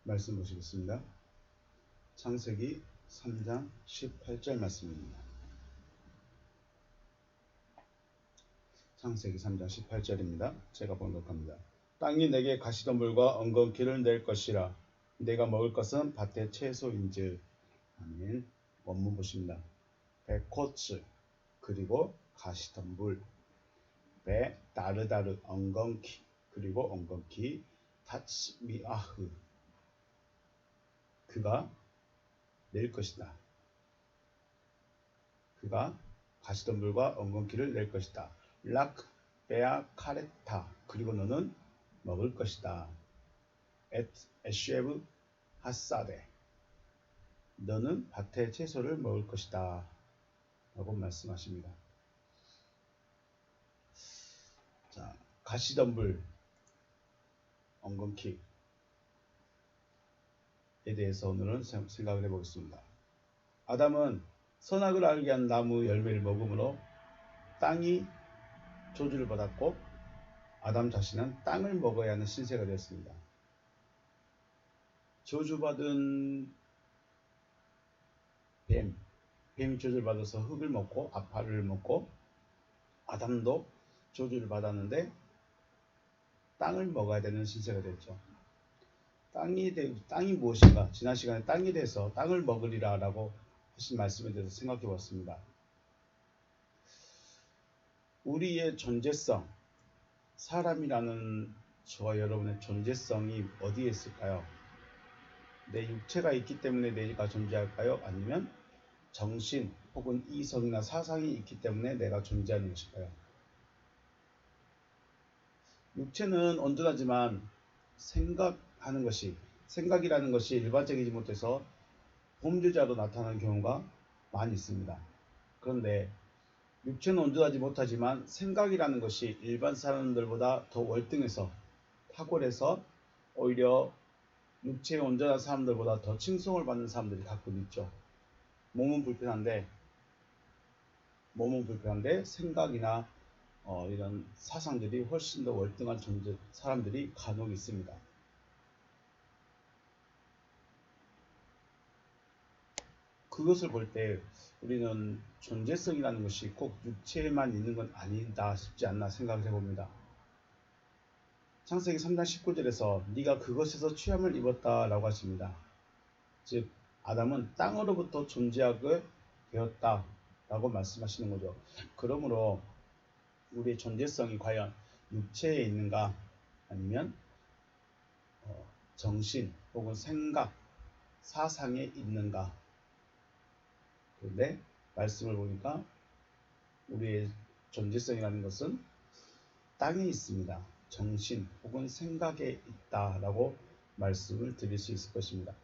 말씀 보시겠습니다. 창세기 3장 18절 말씀입니다. 창세기 3장 18절입니다. 제가 번역합니다. 땅이 내게 가시덤불과 엉겅퀴를 낼 것이라. 내가 먹을 것은 밭의 채소인즉. 아멘. 원문 보십니다. 배코츠 그리고 가시덤불, 배 다르다르 엉겅퀴 그리고 엉겅퀴 타츠미아흐 그가 낼 것이다. 그가 가시덤불과 엉겅퀴를 낼 것이다. 락 베아 카레타 그리고 너는 먹을 것이다. 엣 에쉐브 하사데 너는 밭의 채소를 먹을 것이다 라고 말씀하십니다. 자, 가시덤불 엉겅퀴에 대해서 오늘은 생각을 해보겠습니다. 아담은 선악을 알게 한 나무 열매를 먹음으로 땅이 저주를 받았고 아담 자신은 땅을 먹어야 하는 신세가 되었습니다. 저주받은 뱀이 저주를 받아서 흙을 먹고 아파를 먹고 아담도 저주를 받았는데 땅을 먹어야 되는 신세가 됐죠. 땅이 무엇인가? 지난 시간에 땅에 대해서 땅을 먹으리라 라고 하신 말씀에 대해서 생각해 봤습니다. 우리의 존재성, 사람이라는 저와 여러분의 존재성이 어디에 있을까요? 내 육체가 있기 때문에 내가 존재할까요? 아니면 정신 혹은 이성이나 사상이 있기 때문에 내가 존재하는 것일까요? 육체는 온전하지만 생각이라는 것이 일반적이지 못해서 범죄자로 나타나는 경우가 많이 있습니다. 그런데 육체는 온전하지 못하지만 생각이라는 것이 일반 사람들보다 더 월등해서 탁월해서 오히려 육체에 온전한 사람들보다 더 칭송을 받는 사람들이 가끔 있죠. 몸은 불편한데 생각이나 이런 사상들이 훨씬 더 월등한 사람들이 간혹 있습니다. 그것을 볼 때 우리는 존재성이라는 것이 꼭 육체에만 있는 건 아니다 싶지 않나 생각을 해봅니다. 창세기 3장 19절에서 네가 그것에서 취함을 입었다 라고 하십니다. 즉 아담은 땅으로부터 존재하게 되었다 라고 말씀하시는 거죠. 그러므로 우리의 존재성이 과연 육체에 있는가 아니면 정신 혹은 생각, 사상에 있는가. 그런데 말씀을 보니까 우리의 존재성이라는 것은 땅에 있습니다. 정신 혹은 생각에 있다라고 말씀을 드릴 수 있을 것입니다.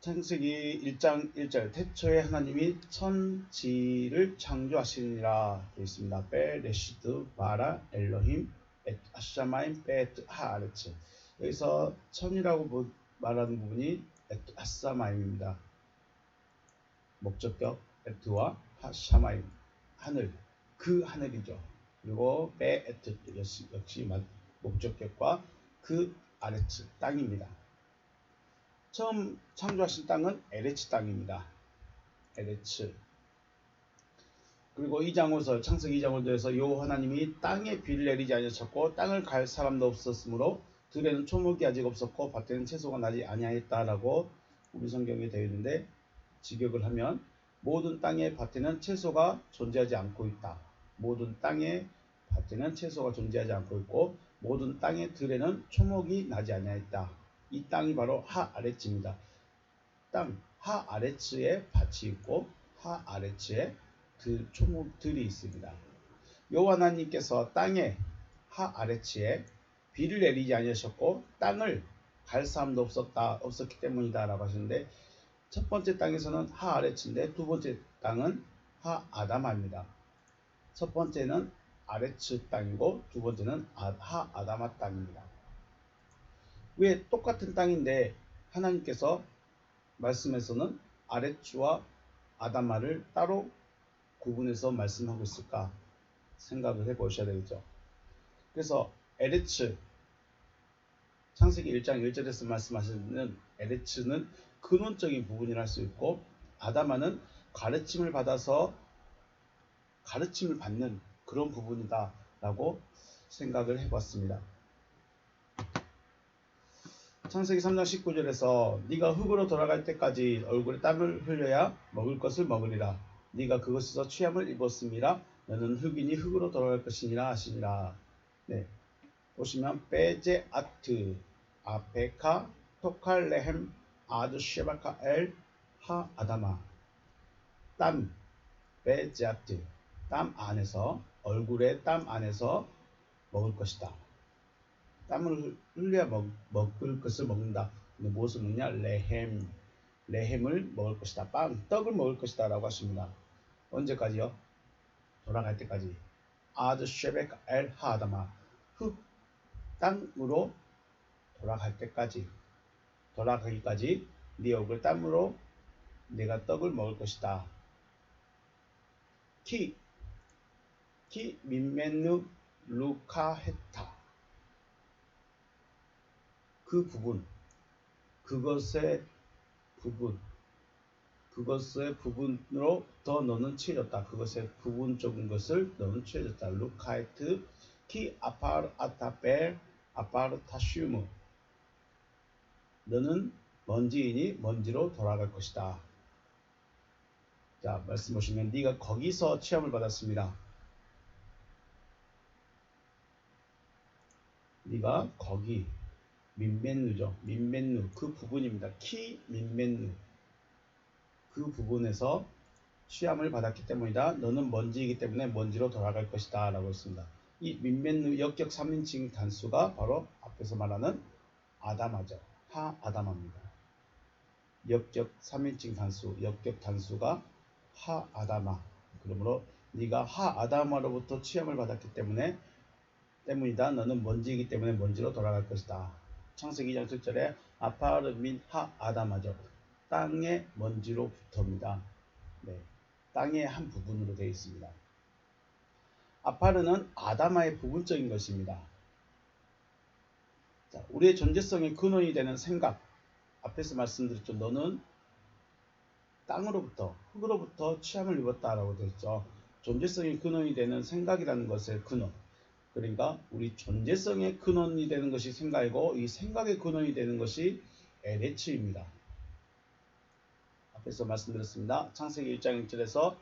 창세기 1장 1절 태초에 하나님이 천지를 창조하시니라 되어 있습니다. 베레시드 바라 엘로힘 엣 아샤마임 베트 하아레츠. 여기서 천이라고 말하는 부분이 엣 아사마임입니다. 목적격 에트와 하샤마임 하늘, 그 하늘이죠. 그리고 베에트 역시 목적격과 그 아레츠 땅입니다. 처음 창조하신 땅은 에레츠 땅입니다. 에레츠. 그리고 2장호설 창세기 2장호설에서 요 하나님이 땅에 비를 내리지 아니하셨고 땅을 갈 사람도 없었으므로 들에는 초목이 아직 없었고 밭에는 채소가 나지 아니하였다라고 우리 성경에 되어 있는데 직역을 하면 모든 땅의 밭에는 채소가 존재하지 않고 있다. 모든 땅의 밭에는 채소가 존재하지 않고 있고 모든 땅의 들에는 초목이 나지 아니하였다. 이 땅이 바로 하아레츠입니다. 땅 하아레츠에 밭이 있고 하아레츠에 초목들이 있습니다. 여호와 하나님께서 땅에 하아레츠에 비를 내리지 아니하셨고 땅을 갈 사람도 없었기 때문이다 라고 하시는데 첫 번째 땅에서는 하아레츠인데 두 번째 땅은 하아다마입니다. 첫 번째는 아레츠 땅이고 두 번째는 하아다마 땅입니다. 왜 똑같은 땅인데 하나님께서 말씀에서는 아레츠와 아다마를 따로 구분해서 말씀하고 있을까 생각을 해보셔야 되겠죠. 그래서 에레츠 창세기 1장 1절에서 말씀하시는 에레츠는 근원적인 부분이라 할 수 있고, 아다마는 가르침을 받아서 가르침을 받는 그런 부분이다 라고 생각을 해봤습니다. 창세기 3장 19절에서 네가 흙으로 돌아갈 때까지 얼굴에 땀을 흘려야 먹을 것을 먹으리라. 네가 그것에서 취함을 입었음이라. 너는 흙이니 흙으로 돌아갈 것이니라 하시니라. 네, 보시면 베제아트 아페카 토칼레헴 아드쉐바카 엘 하 아다마. 땀, 베제아트, 땀 안에서, 얼굴의 땀 안에서 먹을 것이다. 땀을 흘려야 먹을 것을 먹는다. 근데 무엇을 먹냐? 레헴을 먹을 것이다. 떡을 먹을 것이다 라고 하십니다. 언제까지요? 돌아갈 때까지. 아드 쉐베크 엘 하다마. 땅으로 돌아갈 때까지, 돌아가기까지 네 얼굴 땀으로 내가 떡을 먹을 것이다. 키 민메누 루카헤타. 그 부분, 그것의 부분으로 더 너는 취해졌다. 그것의 부분적인 것을 너는 취해졌다. 루카이트 키 아파르 아타벨 아파르 타슈무. 너는 먼지이니 먼지로 돌아갈 것이다. 자, 말씀 보시면 네가 거기서 취함을 받았습니다. 네가 거기 민멘누죠. 민멘누 그 부분입니다. 키 민멘누 그 부분에서 취함을 받았기 때문이다. 너는 먼지이기 때문에 먼지로 돌아갈 것이다 라고 했습니다. 이 민멘누 역격 3인칭 단수가 바로 앞에서 말하는 아다마죠. 하 아다마입니다. 역격 3인칭 단수, 역격 단수가 하 아다마. 그러므로 네가 하 아다마로부터 취함을 받았기 때문이다. 너는 먼지이기 때문에 먼지로 돌아갈 것이다. 창세기 2장 7절에 아파르 민 하 아다마죠. 땅의 먼지로부터입니다. 네, 땅의 한 부분으로 되어 있습니다. 아파르는 아다마의 부분적인 것입니다. 자, 우리의 존재성의 근원이 되는 생각. 앞에서 말씀드렸죠. 너는 땅으로부터, 흙으로부터 취함을 입었다라고 되어 있죠. 존재성의 근원이 되는 생각이라는 것의 근원. 그러니까 우리 존재성의 근원이 되는 것이 생각이고, 이 생각의 근원이 되는 것이 에레츠입니다. 앞에서 말씀드렸습니다. 창세기 1장 1절에서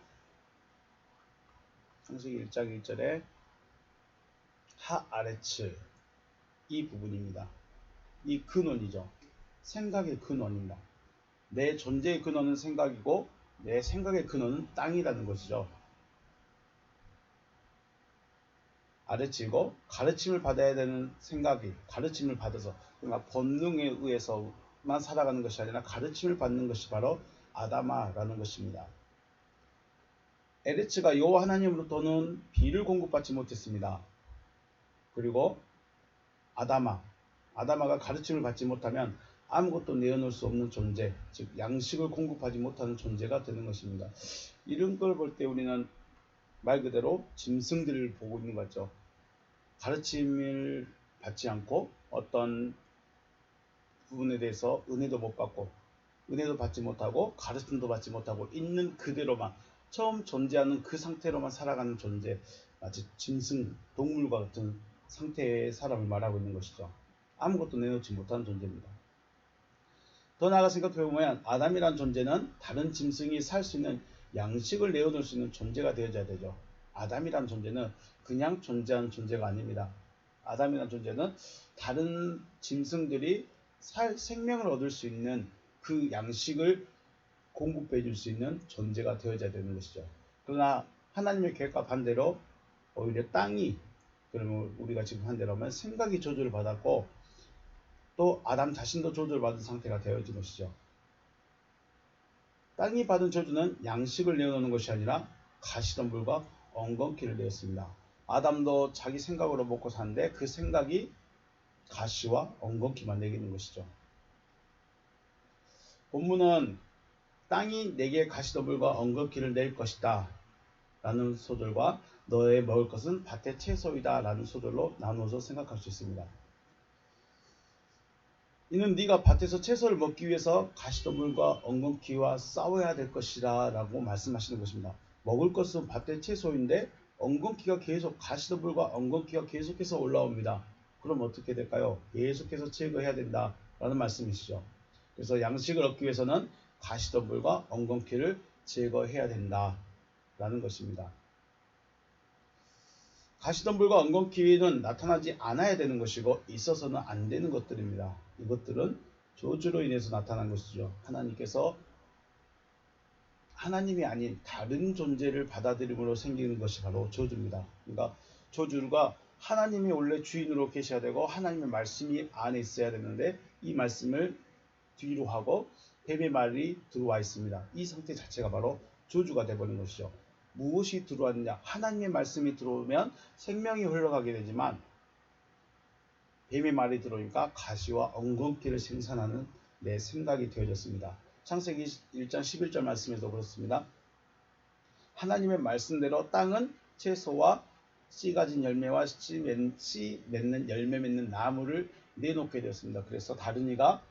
창세기 1장 1절에 하아레츠 이 부분입니다. 이 근원이죠. 생각의 근원입니다. 내 존재의 근원은 생각이고 내 생각의 근원은 땅이라는 것이죠. 아래치고 가르침을 받아야 되는 생각이 가르침을 받아서, 그러니까 본능에 의해서만 살아가는 것이 아니라 가르침을 받는 것이 바로 아다마라는 것입니다. 에레츠가 여호와 하나님으로부터는 비를 공급받지 못했습니다. 그리고 아다마가 가르침을 받지 못하면 아무것도 내어놓을 수 없는 존재, 즉 양식을 공급하지 못하는 존재가 되는 것입니다. 이런 걸 볼 때 우리는 말 그대로 짐승들을 보고 있는 것 같죠. 가르침을 받지 않고 어떤 부분에 대해서 은혜도 못 받고, 은혜도 받지 못하고 가르침도 받지 못하고 있는 그대로만, 처음 존재하는 그 상태로만 살아가는 존재, 마치 짐승, 동물과 같은 상태의 사람을 말하고 있는 것이죠. 아무것도 내놓지 못하는 존재입니다. 더 나아가 생각해보면 아담이란 존재는 다른 짐승이 살 수 있는 양식을 내어놓을 수 있는 존재가 되어져야 되죠. 아담이란 존재는 그냥 존재하는 존재가 아닙니다. 아담이란 존재는 다른 짐승들이 생명을 얻을 수 있는 그 양식을 공급해 줄 수 있는 존재가 되어져야 되는 것이죠. 그러나 하나님의 계획과 반대로 오히려 땅이, 그러면 우리가 지금 한 대로 하면 생각이 저주를 받았고 또 아담 자신도 저주를 받은 상태가 되어진 것이죠. 땅이 받은 저주는 양식을 내어놓는 것이 아니라 가시덤불과 엉겅퀴를 내었습니다. 아담도 자기 생각으로 먹고 사는데 그 생각이 가시와 엉겅퀴만 내기는 것이죠. 본문은 땅이 내게 가시덤불과 엉겅퀴를 낼 것이다 라는 소절과 너의 먹을 것은 밭의 채소이다 라는 소절로 나누어서 생각할 수 있습니다. 이는 네가 밭에서 채소를 먹기 위해서 가시덤불과 엉겅퀴와 싸워야 될 것이라 라고 말씀하시는 것입니다. 먹을 것은 밭의 채소인데 엉겅퀴가 계속 가시덤불과 엉겅퀴가 계속해서 올라옵니다. 그럼 어떻게 될까요? 계속해서 제거해야 된다라는 말씀이시죠. 그래서 양식을 얻기 위해서는 가시덤불과 엉겅퀴를 제거해야 된다라는 것입니다. 가시덤불과 엉겅퀴는 나타나지 않아야 되는 것이고 있어서는 안 되는 것들입니다. 이것들은 저주로 인해서 나타난 것이죠. 하나님께서 하나님이 아닌 다른 존재를 받아들임으로 생기는 것이 바로 저주입니다. 그러니까 저주가 하나님이 원래 주인으로 계셔야 되고 하나님의 말씀이 안에 있어야 되는데 이 말씀을 뒤로 하고 뱀의 말이 들어와 있습니다. 이 상태 자체가 바로 저주가 되어버린 것이죠. 무엇이 들어왔느냐? 하나님의 말씀이 들어오면 생명이 흘러가게 되지만 뱀의 말이 들어오니까 가시와 엉겅퀴를 생산하는 내 생각이 되어졌습니다. 창세기 1장 11절 말씀에도 그렇습니다. 하나님의 말씀대로 땅은 채소와 씨 가진 열매와 씨 맺는 열매 맺는 나무를 내놓게 되었습니다. 그래서 다른 이가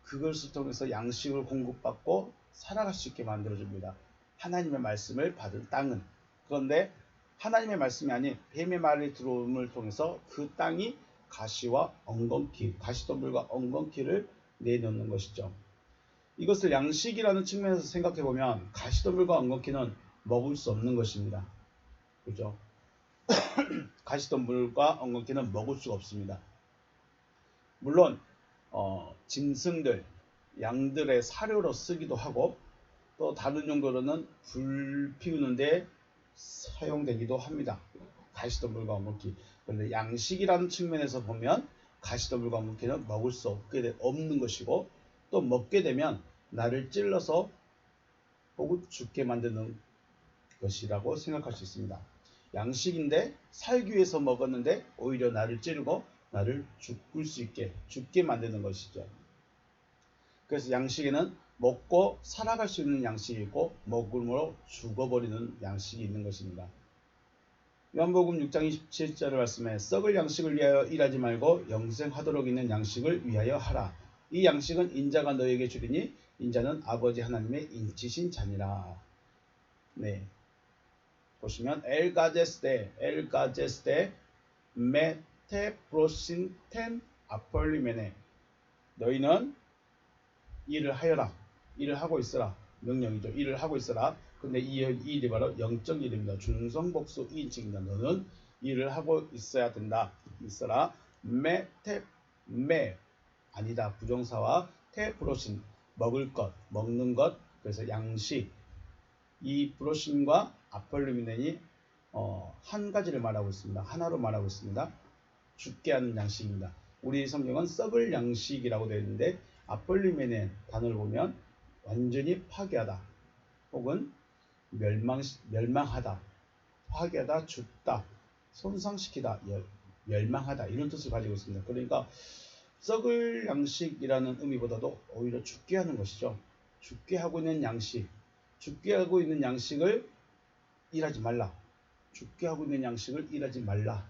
그것을 통해서 양식을 공급받고 살아갈 수 있게 만들어줍니다. 하나님의 말씀을 받은 땅은. 그런데 하나님의 말씀이 아닌 뱀의 말이 들어옴을 통해서 그 땅이 가시와 엉겅퀴, 가시덤불과 엉겅퀴를 내놓는 것이죠. 이것을 양식이라는 측면에서 생각해 보면 가시덤불과 엉겅퀴는 먹을 수 없는 것입니다. 그죠? 가시덤불과 엉겅퀴는 먹을 수가 없습니다. 물론 짐승들, 양들의 사료로 쓰기도 하고 또 다른 용도로는 불 피우는데 사용되기도 합니다. 가시덤불과 엉겅퀴. 그런데 양식이라는 측면에서 보면 가시덤불과 엉겅퀴는 먹을 수 없는 것이고 또 먹게 되면 나를 찔러서 혹은 죽게 만드는 것이라고 생각할 수 있습니다. 양식인데 살기 위해서 먹었는데 오히려 나를 찌르고 나를 죽게 만드는 것이죠. 그래서 양식에는 먹고 살아갈 수 있는 양식이 있고 먹음으로 죽어버리는 양식이 있는 것입니다. 요한복음 6장 27절의 말씀에 썩을 양식을 위하여 일하지 말고 영생하도록 있는 양식을 위하여 하라. 이 양식은 인자가 너에게 주리니 인자는 아버지 하나님의 인치신 자니라. 네, 보시면 엘가제스테 메테프로신텐 아폴리메네 너희는 일을 하여라. 일을 하고 있어라. 명령이죠. 일을 하고 있어라. 근데 이 일이 바로 영적 일입니다. 중성복수 이인칭입니다. 너는 일을 하고 있어야 된다. 있어라. 메 아니다. 부정사와 테프로신 먹을 것, 먹는 것. 그래서 양식. 이 프로신과 아폴리미넨이 한 가지를 말하고 있습니다. 하나로 말하고 있습니다. 죽게 하는 양식입니다. 우리 성경은 썩을 양식이라고 되어 있는데 아폴리메넨 단어를 보면 완전히 파괴하다 혹은 멸망하다, 파괴하다, 죽다, 손상시키다, 멸망하다 이런 뜻을 가지고 있습니다. 그러니까 썩을 양식이라는 의미보다도 오히려 죽게 하는 것이죠. 죽게 하고 있는 양식, 죽게 하고 있는 양식을 일하지 말라. 죽게 하고 있는 양식을 일하지 말라.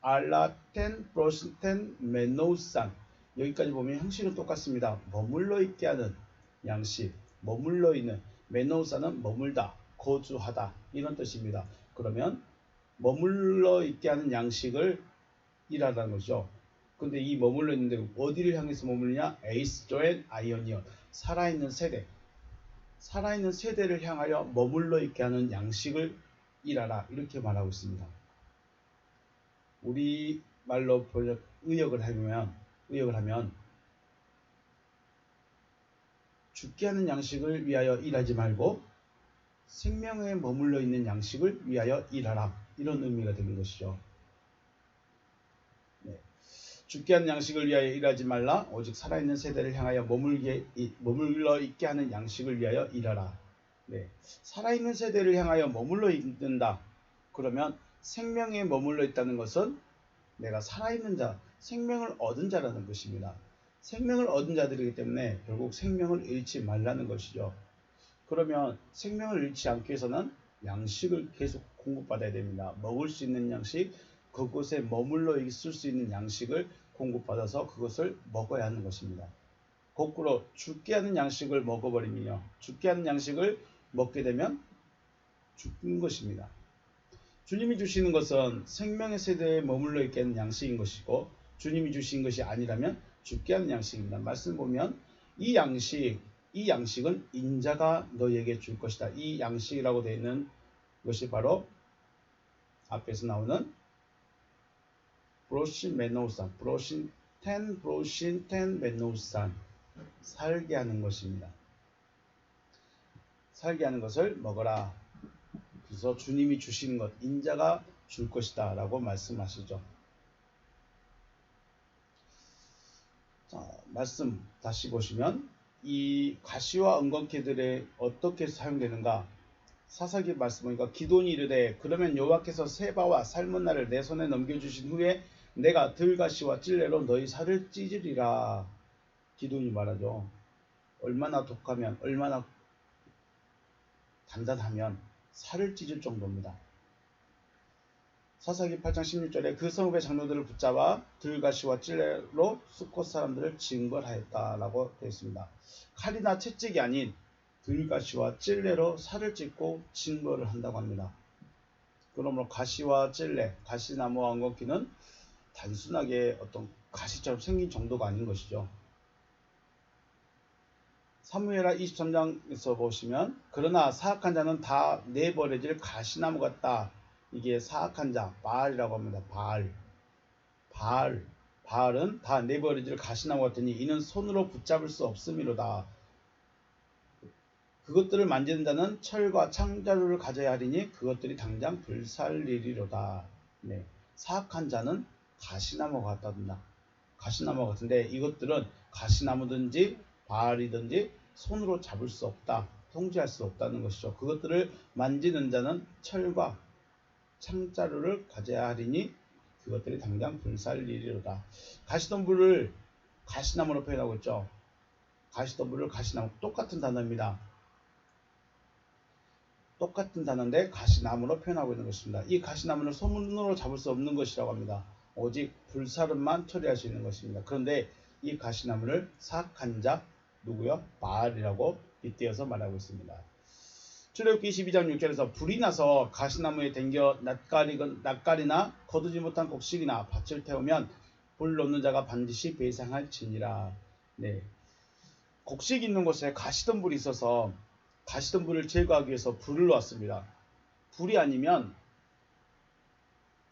알라텐 프로스텐 메노산 여기까지 보면 형식은 똑같습니다. 머물러 있게 하는 양식, 머물러 있는 메노산은 머물다, 거주하다 이런 뜻입니다. 그러면 머물러 있게 하는 양식을 일하다는 거죠. 근데 이 머물러 있는데 어디를 향해서 머물느냐? 에이스조엔 아이오니온 살아있는 세대를 향하여 머물러 있게 하는 양식을 일하라 이렇게 말하고 있습니다. 우리 말로 의역을 하면 죽게 하는 양식을 위하여 일하지 말고 생명에 머물러 있는 양식을 위하여 일하라 이런 의미가 되는 것이죠. 네. 죽게 하는 양식을 위하여 일하지 말라. 오직 살아있는 세대를 향하여 머물러 있게 하는 양식을 위하여 일하라. 네. 살아있는 세대를 향하여 머물러 있는다. 그러면 생명에 머물러 있다는 것은 내가 살아있는 자, 생명을 얻은 자라는 것입니다. 생명을 얻은 자들이기 때문에 결국 생명을 잃지 말라는 것이죠. 그러면 생명을 잃지 않기 위해서는 양식을 계속 공급받아야 됩니다. 먹을 수 있는 양식, 그곳에 머물러 있을 수 있는 양식을 공급받아서 그것을 먹어야 하는 것입니다. 거꾸로 죽게 하는 양식을 먹어버리면요. 죽게 하는 양식을 먹게 되면 죽는 것입니다. 주님이 주시는 것은 생명의 세대에 머물러 있게 하는 양식인 것이고 주님이 주신 것이 아니라면 죽게 하는 양식입니다. 말씀 보면 이 양식은 인자가 너에게 줄 것이다. 이 양식이라고 되어 있는 것이 바로 앞에서 나오는 브로신메노산, 브로신텐메노산, 살게 하는 것입니다. 살게 하는 것을 먹어라. 그래서 주님이 주시는 것, 인자가 줄 것이다 라고 말씀하시죠. 자, 말씀 다시 보시면 이 가시와 엉겅퀴들에 어떻게 사용되는가. 사사기 말씀 보니까 기돈이 이르되 그러면 여호와께서 세바와 살문나를 내 손에 넘겨주신 후에 내가 들가시와 찔레로 너희 살을 찢으리라. 기돈이 말하죠. 얼마나 독하면, 얼마나 단단하면 살을 찢을 정도입니다. 사사기 8장 16절에 그 성읍의 장로들을 붙잡아 들가시와 찔레로 수컷 사람들을 징벌하였다라고 되어 있습니다. 칼이나 채찍이 아닌 들가시와 찔레로 살을 찢고 징벌을 한다고 합니다. 그러므로 가시와 찔레, 가시나무와 엉겅퀴는 단순하게 어떤 가시처럼 생긴 정도가 아닌 것이죠. 사무엘하 23장에서 보시면 그러나 사악한 자는 다 내버려질 가시나무 같다. 이게 사악한 자, 바알이라고 합니다. 바알은 다 내버려질 가시나무 같으니 이는 손으로 붙잡을 수 없음이로다. 그것들을 만지는 자는 철과 창자루를 가져야 하리니 그것들이 당장 불살리리로다. 네. 사악한 자는 가시나무 같답니다. 가시나무 같은데 이것들은 가시나무든지 바알이든지 손으로 잡을 수 없다. 통제할 수 없다는 것이죠. 그것들을 만지는 자는 철과 창자루를 가져야 하리니 그것들이 당장 불살리리로다. 가시덤불을 가시나무로 표현하고 있죠. 가시덤불을 가시나무, 똑같은 단어입니다. 똑같은 단어인데 가시나무로 표현하고 있는 것입니다. 이 가시나무는 손으로 잡을 수 없는 것이라고 합니다. 오직 불사름만 처리할 수 있는 것입니다. 그런데 이 가시나무를 사악한 자, 누구요? 바알이라고 빗대어서 말하고 있습니다. 출애굽기 22장 6절에서 불이 나서 가시나무에 댕겨 낯가리나 거두지 못한 곡식이나 밭을 태우면 불 놓는 자가 반드시 배상할지니라. 네. 곡식 있는 곳에 가시덤불이 있어서 가시덤불을 제거하기 위해서 불을 놓았습니다. 불이 아니면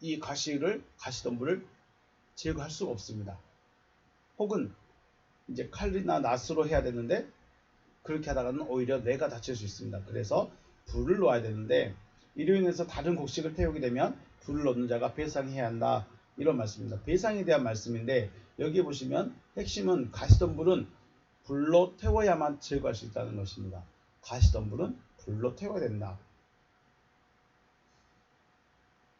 이 가시덤불을 제거할 수가 없습니다. 혹은 이제 칼이나 낫으로 해야 되는데 그렇게 하다가는 오히려 뇌가 다칠 수 있습니다. 그래서 불을 놓아야 되는데 이로 인해서 다른 곡식을 태우게 되면 불을 놓는 자가 배상해야 한다. 이런 말씀입니다. 배상에 대한 말씀인데 여기 보시면 핵심은 가시덤불은 불로 태워야만 제거할 수 있다는 것입니다. 가시덤불은 불로 태워야 된다.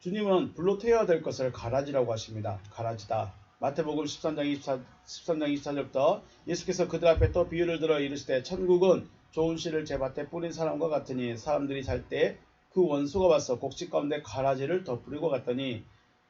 주님은 불로 태워야 될 것을 가라지라고 하십니다. 가라지다. 마태복음 13장 24절부터 예수께서 그들 앞에 또 비유를 들어 이르시되 천국은 좋은 씨를 제 밭에 뿌린 사람과 같으니 사람들이 잘 때 그 원수가 와서 곡식 가운데 가라지를 덧뿌리고 갔더니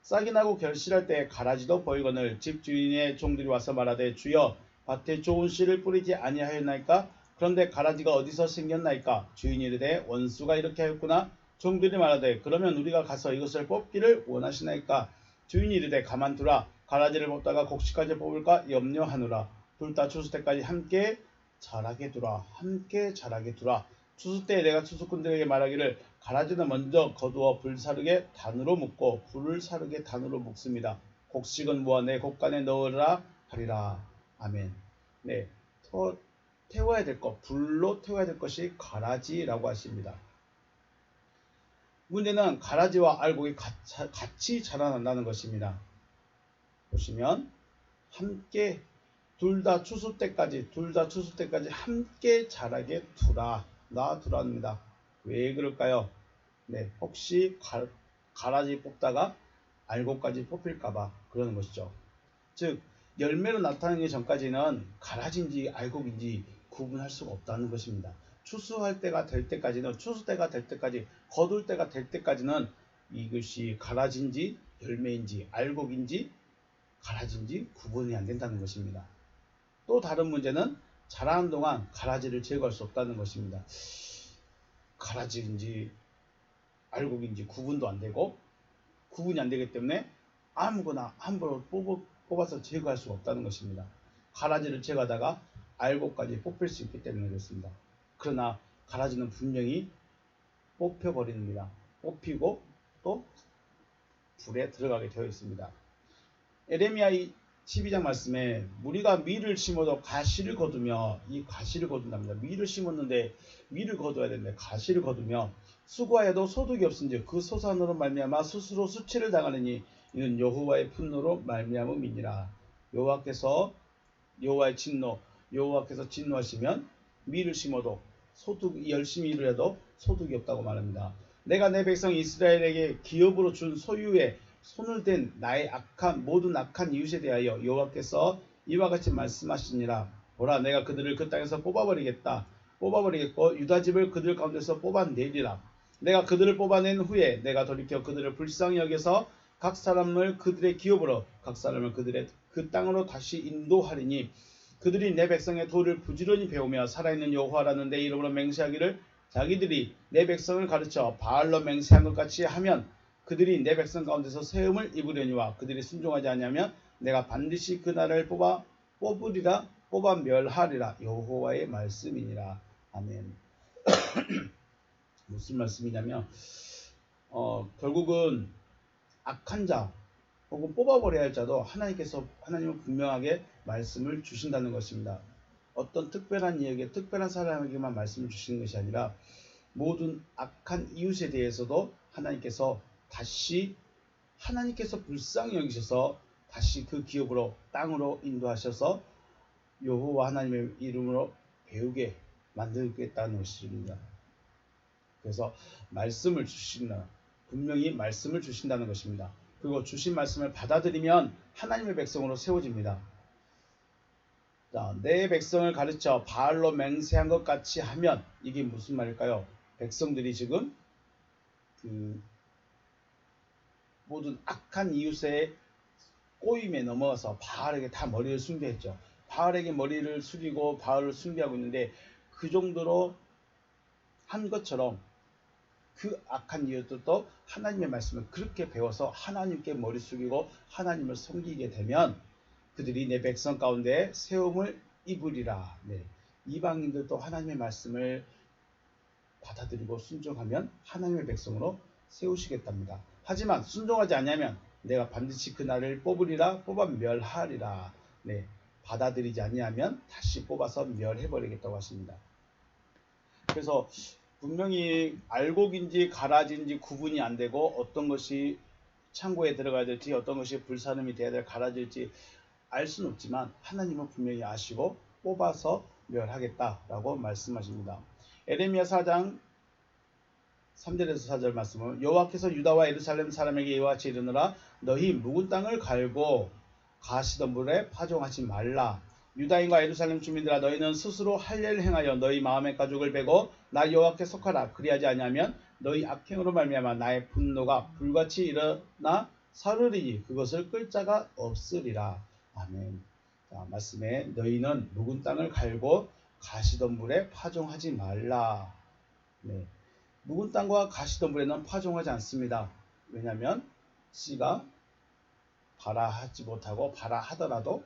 싹이 나고 결실할 때 가라지도 보이거늘 집 주인의 종들이 와서 말하되 주여 밭에 좋은 씨를 뿌리지 아니하였나이까? 그런데 가라지가 어디서 생겼나이까? 주인이 이르되 원수가 이렇게 하였구나. 종들이 말하되 그러면 우리가 가서 이것을 뽑기를 원하시나이까? 주인이 이르되 가만두라. 가라지를 뽑다가 곡식까지 뽑을까 염려하노라. 둘 다 추수 때까지 함께 자라게 두라. 함께 자라게 두라. 추수 때에 내가 추수꾼들에게 말하기를 가라지는 먼저 거두어 불사르게 단으로 묶고 불을 사르게 단으로 묶습니다. 곡식은 모아 내 곡간에 넣으라 하리라. 아멘. 네, 태워야 될 것, 불로 태워야 될 것이 가라지라고 하십니다. 문제는 가라지와 알곡이 같이 자라난다는 것입니다. 보시면 함께 둘 다 추수 때까지 함께 자라게 놔두랍니다. 왜 그럴까요? 네, 혹시 가라지 뽑다가 알곡까지 뽑힐까봐 그러는 것이죠. 즉 열매로 나타나기 전까지는 가라지인지 알곡인지 구분할 수가 없다는 것입니다. 추수할 때가 될 때까지는 거둘 때가 될 때까지는 이것이 가라지인지 열매인지 알곡인지 가라지인지 구분이 안 된다는 것입니다. 또 다른 문제는 자라는 동안 가라지를 제거할 수 없다는 것입니다. 가라지인지 알곡인지 구분도 안 되고 구분이 안 되기 때문에 아무거나 함부로 뽑아서 제거할 수가 없다는 것입니다. 가라지를 제거하다가 알곡까지 뽑힐 수 있기 때문에 그렇습니다. 그러나 가라지는 분명히 뽑혀버립니다. 뽑히고 또 불에 들어가게 되어 있습니다. 에레미야 12장 말씀에 우리가 밀을 심어도 가시를 거두며, 이 가시를 거둔답니다. 밀을 심었는데 밀을 거둬야 되는데 가시를 거두며 수고하여도 소득이 없은즉 그 소산으로 말미암아 스스로 수치를 당하느니 이는 여호와의 분노로 말미암음이니라. 여호와께서 진노하시면 밀을 심어도 열심히 일을 해도 소득이 없다고 말합니다. 내가 내 백성 이스라엘에게 기업으로 준 소유에 손을 댄 나의 모든 악한 이웃에 대하여 여호와께서 이와 같이 말씀하시니라. 보라, 내가 그들을 그 땅에서 뽑아버리겠고 유다 집을 그들 가운데서 뽑아내리라. 내가 그들을 뽑아낸 후에 내가 돌이켜 그들을 불쌍히 여겨서 각 사람을 그들의 기업으로 각 사람을 그들의 그 땅으로 다시 인도하리니 그들이 내 백성의 도를 부지런히 배우며 살아있는 여호와라는 내 이름으로 맹세하기를 자기들이 내 백성을 가르쳐 바알로 맹세한 것 같이 하면 그들이 내 백성 가운데서 세움을 입으려니와 그들이 순종하지 않으면 내가 반드시 그 나라를 뽑아 멸하리라. 여호와의 말씀이니라. 아멘. 무슨 말씀이냐면 결국은 악한 자 혹은 뽑아버려야 할 자도 하나님은 분명하게 말씀을 주신다는 것입니다. 어떤 특별한 이에게 특별한 사람에게만 말씀을 주시는 것이 아니라 모든 악한 이웃에 대해서도 하나님께서 불쌍히 여기셔서 다시 그 기업으로 땅으로 인도하셔서 여호와 하나님의 이름으로 배우게 만들겠다는 것입니다. 그래서 분명히 말씀을 주신다는 것입니다. 그리고 주신 말씀을 받아들이면 하나님의 백성으로 세워집니다. 자, 내 백성을 가르쳐 바알로 맹세한 것 같이 하면 이게 무슨 말일까요? 백성들이 지금 모든 악한 이웃의 꼬임에 넘어가서 바알에게 다 머리를 숭배했죠. 바알에게 머리를 숙이고 바알을 숭배하고 있는데 그 정도로 한 것처럼 그 악한 이웃들도 하나님의 말씀을 그렇게 배워서 하나님께 머리 숙이고 하나님을 섬기게 되면 그들이 내 백성 가운데 세움을 입으리라. 네. 이방인들도 하나님의 말씀을 받아들이고 순종하면 하나님의 백성으로 세우시겠답니다. 하지만 순종하지 않으면 내가 반드시 그 나라를 뽑아 멸하리라. 네. 받아들이지 아니하면 다시 뽑아서 멸해버리겠다고 하십니다. 그래서 분명히 알곡인지 가라지인지 구분이 안 되고 어떤 것이 창고에 들어가야 될지 어떤 것이 불사름이 돼야 될 가라지일지 알 수는 없지만 하나님은 분명히 아시고 뽑아서 멸하겠다라고 말씀하십니다. 에레미야 4장 3절에서 4절 말씀은 여호와께서 유다와 예루살렘 사람에게 이와 같이 이르노라. 너희 묵은 땅을 갈고 가시던 물에 파종하지 말라. 유다인과 예루살렘 주민들아, 너희는 스스로 할례를 행하여 너희 마음의 가죽을 베고 나 여호와께 속하라. 그리하지 아니하면 너희 악행으로 말미암아 나의 분노가 불같이 일어나 사르리니 그것을 끌 자가 없으리라. 아멘. 자, 말씀에 너희는 묵은 땅을 갈고 가시던 물에 파종하지 말라. 네. 묵은 땅과 가시던 물에는 파종하지 않습니다. 왜냐하면 씨가 발아하지 못하고 발아하더라도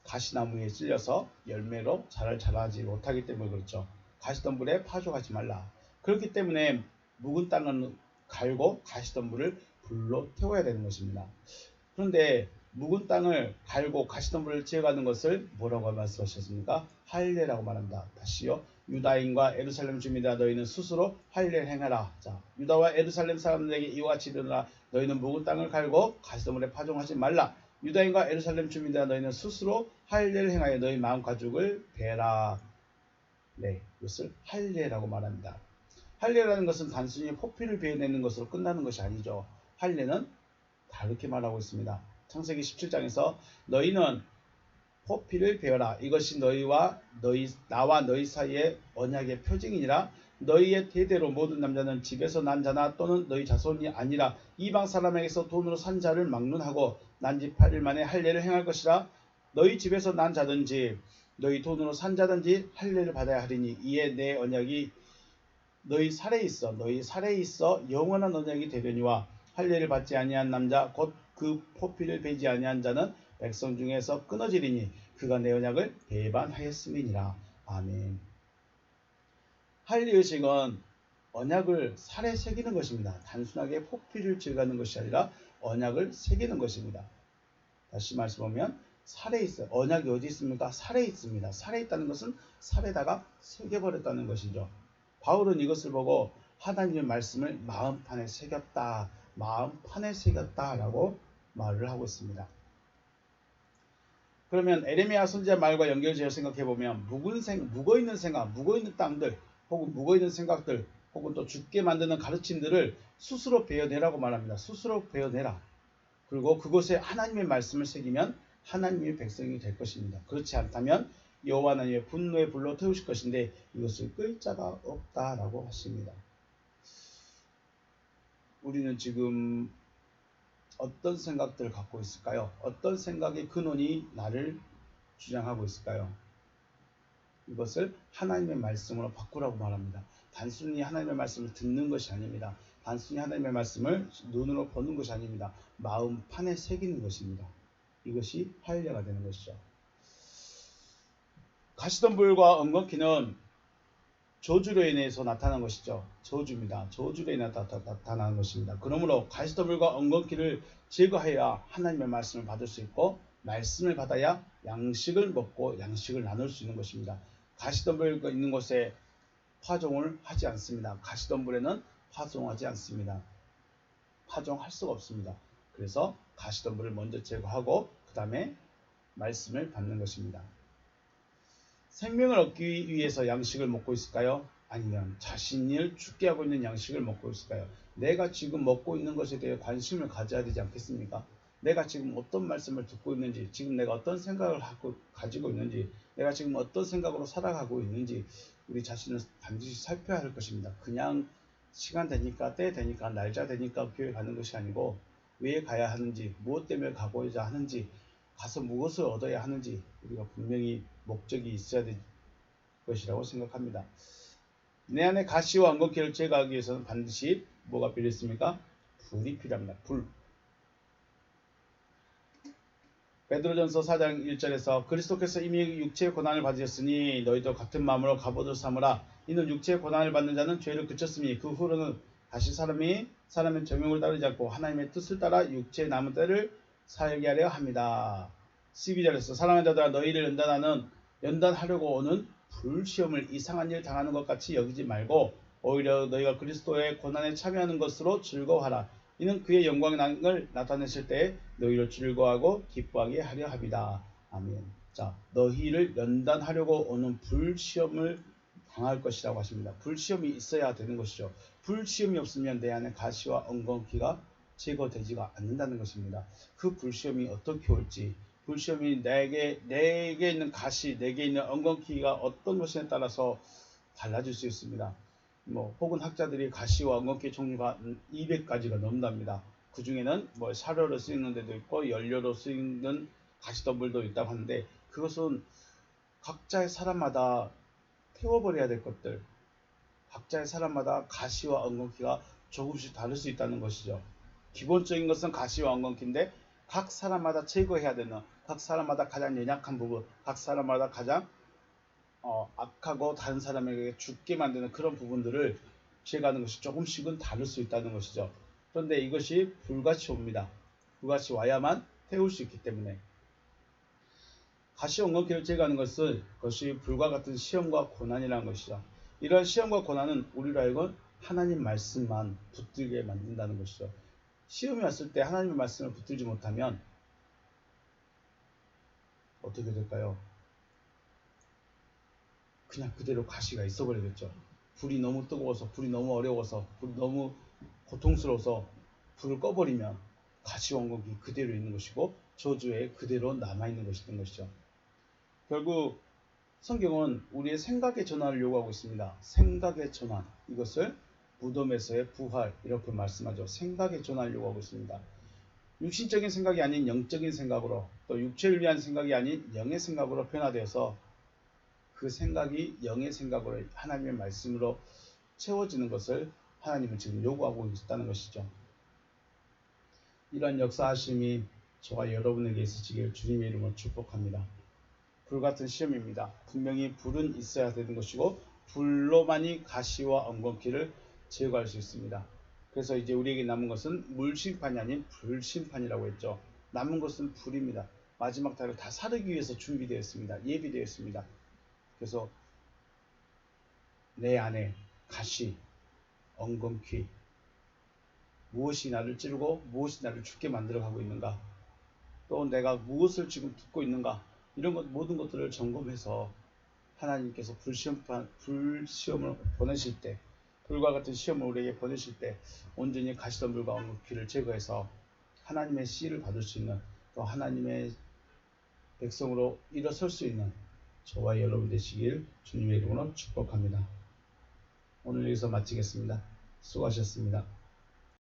가시나무에 찔려서 열매로 자라지 못하기 때문에 그렇죠. 가시던 물에 파종하지 말라. 그렇기 때문에 묵은 땅은 갈고 가시던 물을 불로 태워야 되는 것입니다. 그런데 묵은 땅을 갈고 가시던 물을 지어가는 것을 뭐라고 말씀하셨습니까? 할례라고 말합니다. 다시요. 유다인과 예루살렘 주민들아, 너희는 스스로 할례를 행하라. 자, 유다와 예루살렘 사람들에게 이와 같이 이르노라. 너희는 묵은 땅을 갈고 가시던 물에 파종하지 말라. 유다인과 예루살렘 주민들아, 너희는 스스로 할례를 행하여 너희 마음 가죽을 베라. 네, 이것을 할례라고 말합니다. 할례라는 것은 단순히 포피를 베어내는 것으로 끝나는 것이 아니죠. 할례는 다르게 말하고 있습니다. 창세기 17장에서 너희는 포피를 베어라. 이것이 나와 너희 사이의 언약의 표징이니라. 너희의 대대로 모든 남자는 집에서 난 자나 또는 너희 자손이 아니라 이방 사람에게서 돈으로 산 자를 막론하고 난 지 8일 만에 할례를 행할 것이라. 너희 집에서 난 자든지 너희 돈으로 산 자든지 할례를 받아야 하리니 이에 내 언약이 너희 살에 있어 영원한 언약이 되려니와 할례를 받지 아니한 남자 곧 그 포피를 베지 아니한 자는 백성 중에서 끊어지리니 그가 내 언약을 배반하였음이니라. 아멘. 할례의식은 언약을 살에 새기는 것입니다. 단순하게 포피를 제거하는 것이 아니라 언약을 새기는 것입니다. 다시 말씀하면 살에 있어요. 언약이 어디 있습니까? 살에 있습니다. 살에 있다는 것은 살에다가 새겨버렸다는 것이죠. 바울은 이것을 보고 하나님의 말씀을 마음판에 새겼다. 마음판에 새겼다라고 말을 하고 있습니다. 그러면 에레미야 선지자 말과 연결지어 생각해보면 묵어있는 생각, 묵어있는 땅들 혹은 묵어있는 생각들 혹은 또 죽게 만드는 가르침들을 스스로 베어내라고 말합니다. 스스로 베어내라. 그리고 그곳에 하나님의 말씀을 새기면 하나님의 백성이 될 것입니다. 그렇지 않다면 여호와 하나님의 분노의 불로 태우실 것인데 이것을 끌 자가 없다라고 하십니다. 우리는 지금 어떤 생각들을 갖고 있을까요? 어떤 생각의 근원이 나를 주장하고 있을까요? 이것을 하나님의 말씀으로 바꾸라고 말합니다. 단순히 하나님의 말씀을 듣는 것이 아닙니다. 단순히 하나님의 말씀을 눈으로 보는 것이 아닙니다. 마음판에 새기는 것입니다. 이것이 할례가 되는 것이죠. 가시덤불과 엉겅퀴는 저주로 인해서 나타난 것이죠. 저주입니다. 저주로 인해 나타나는 것입니다. 그러므로 가시덤불과 엉겅퀴를 제거해야 하나님의 말씀을 받을 수 있고 말씀을 받아야 양식을 먹고 양식을 나눌 수 있는 것입니다. 가시덤불이 있는 곳에 파종을 하지 않습니다. 가시덤불에는 파종하지 않습니다. 파종할 수가 없습니다. 그래서 가시덤불을 먼저 제거하고 그 다음에 말씀을 받는 것입니다. 생명을 얻기 위해서 양식을 먹고 있을까요? 아니면 자신을 죽게 하고 있는 양식을 먹고 있을까요? 내가 지금 먹고 있는 것에 대해 관심을 가져야 되지 않겠습니까? 내가 지금 어떤 말씀을 듣고 있는지, 지금 내가 어떤 생각을 가지고 있는지, 내가 지금 어떤 생각으로 살아가고 있는지 우리 자신을 반드시 살펴야 할 것입니다. 그냥 시간 되니까, 때 되니까, 날짜 되니까 교회 가는 것이 아니고 왜 가야 하는지, 무엇 때문에 가고자 하는지, 가서 무엇을 얻어야 하는지 우리가 분명히 목적이 있어야 될 것이라고 생각합니다. 내 안에 가시와 엉겅퀴를 제거하기 위해서는 반드시 뭐가 필요했습니까? 불이 필요합니다. 불. 베드로전서 4장 1절에서 그리스도께서 이미 육체의 고난을 받으셨으니 너희도 같은 마음으로 갑옷을 삼으라. 이는 육체의 고난을 받는 자는 죄를 그쳤으니 그 후로는 다시 사람의 정욕을 따르지 않고 하나님의 뜻을 따라 육체의 남은 때를 살게 하려 합니다. 12절에서 사랑하는 자들아 너희를 연단하려고 오는 불시험을 이상한 일 당하는 것 같이 여기지 말고 오히려 너희가 그리스도의 고난에 참여하는 것으로 즐거워하라. 이는 그의 영광을 나타내실 때에 너희를 즐거워하고 기뻐하게 하려 합니다. 아멘. 자, 너희를 연단하려고 오는 불시험을 당할 것이라고 하십니다. 불시험이 있어야 되는 것이죠. 불시험이 없으면 내 안에 가시와 엉겅퀴가 제거되지가 않는다는 것입니다. 그 불시험이 어떻게 올지, 불시험이 내게 있는 가시, 내게 있는 엉겅퀴가 어떤 것에 따라서 달라질 수 있습니다. 혹은 학자들이 가시와 엉겅퀴 종류가 200가지가 넘는답니다. 그 중에는 사료로 쓰이는 데도 있고 연료로 쓰이는 가시덤불도 있다고 하는데 그것은 각자의 사람마다 태워버려야 될 것들, 각자의 사람마다 가시와 엉겅퀴가 조금씩 다를 수 있다는 것이죠. 기본적인 것은 가시와 엉겅퀴인데 각 사람마다 제거해야 되는, 각 사람마다 가장 연약한 부분, 각 사람마다 가장 악하고 다른 사람에게 죽게 만드는 그런 부분들을 제거하는 것이 조금씩은 다를 수 있다는 것이죠. 그런데 이것이 불같이 옵니다. 불같이 와야만 태울 수 있기 때문에 가시 엉겅퀴를 제거하는 것이 불과 같은 시험과 고난이라는 것이죠. 이러한 시험과 고난은 우리로 하여금 하나님 말씀만 붙들게 만든다는 것이죠. 시험이 왔을 때 하나님의 말씀을 붙들지 못하면 어떻게 될까요? 그냥 그대로 가시가 있어버리겠죠. 불이 너무 뜨거워서, 불이 너무 어려워서, 불이 너무 고통스러워서 불을 꺼버리면 가시 엉겅퀴 그대로 있는 것이고 저주에 그대로 남아있는 것이던 것이죠. 결국 성경은 우리의 생각의 전환을 요구하고 있습니다. 생각의 전환, 이것을 무덤에서의 부활 이렇게 말씀하죠. 생각의 전환을 요구하고 있습니다. 육신적인 생각이 아닌 영적인 생각으로, 또 육체를 위한 생각이 아닌 영의 생각으로 변화되어서 그 생각이 영의 생각으로 하나님의 말씀으로 채워지는 것을 하나님은 지금 요구하고 있다는 것이죠. 이런 역사하심이 저와 여러분에게 있으시길 주님의 이름으로 축복합니다. 불같은 시험입니다. 분명히 불은 있어야 되는 것이고 불로만이 가시와 엉겅퀴를 제거할 수 있습니다. 그래서 이제 우리에게 남은 것은 물심판이 아닌 불심판이라고 했죠. 남은 것은 불입니다. 마지막 달을 다 사르기 위해서 준비되어 있습니다. 예비되어 있습니다. 그래서 내 안에 가시, 엉겅퀴, 무엇이 나를 찌르고 무엇이 나를 죽게 만들어가고 있는가, 또 내가 무엇을 지금 듣고 있는가, 이런 것 모든 것들을 점검해서 하나님께서 불시험을 보내실 때, 불과 같은 시험을 우리에게 보내실 때 온전히 가시덤불과 엉겅퀴를 제거해서 하나님의 씨를 받을 수 있는, 또 하나님의 백성으로 일어설 수 있는 저와 여러분 되시길 주님의 이름으로 축복합니다. 오늘 여기서 마치겠습니다. 수고하셨습니다.